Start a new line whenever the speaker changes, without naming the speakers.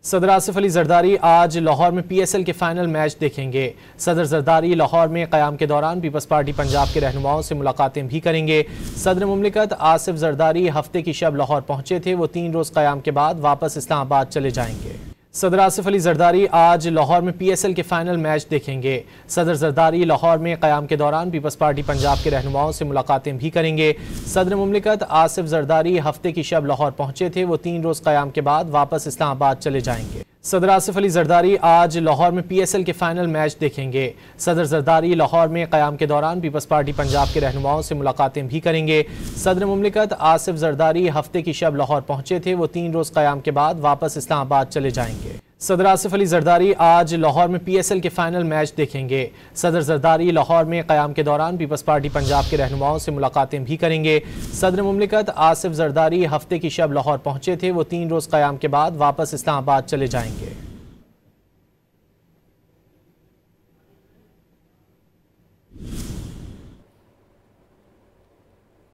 सदर आसिफ अली जरदारी आज लाहौर में PSL के फाइनल मैच देखेंगे। सदर जरदारी लाहौर में क़याम के दौरान पीपल्स पार्टी पंजाब के रहनुमाओं से मुलाकातें भी करेंगे। सदर मुमलिकत आसिफ जरदारी हफ्ते की शब लाहौर पहुंचे थे। वो 3 रोज़ क़याम के बाद वापस इस्लामाबाद चले जाएंगे। सदर आसिफ अली जरदारी आज लाहौर में PSL के फाइनल मैच देखेंगे। सदर जरदारी लाहौर में क़याम के दौरान पीपल्स पार्टी पंजाब के रहनुमाओं से मुलाकातें भी करेंगे। सदर मुमलिकत आसिफ जरदारी हफ्ते की शब लाहौर पहुंचे थे। वो 3 रोज़ क़याम के बाद वापस इस्लामाबाद चले जाएंगे। सदर आसिफ अली जरदारी आज लाहौर में PSL के फाइनल मैच देखेंगे। सदर जरदारी लाहौर में क़याम के दौरान पीपल्स पार्टी पंजाब के रहनुमाओं से मुलाकातें भी करेंगे। सदर मुमलिकत आसिफ जरदारी हफ्ते की शब लाहौर पहुंचे थे। वो 3 रोज़ क़याम के बाद वापस इस्लामाबाद चले जाएंगे। सदर आसिफ अली जरदारी आज लाहौर में PSL के फाइनल मैच देखेंगे। सदर जरदारी लाहौर में क़याम के दौरान पीपल्स पार्टी पंजाब के रहनुमाओं से मुलाकातें भी करेंगे। सदर मुमलिकत आसिफ जरदारी हफ्ते की शब लाहौर पहुंचे थे। वो 3 रोज़ क़याम के बाद वापस इस्लामाबाद चले जाएंगे।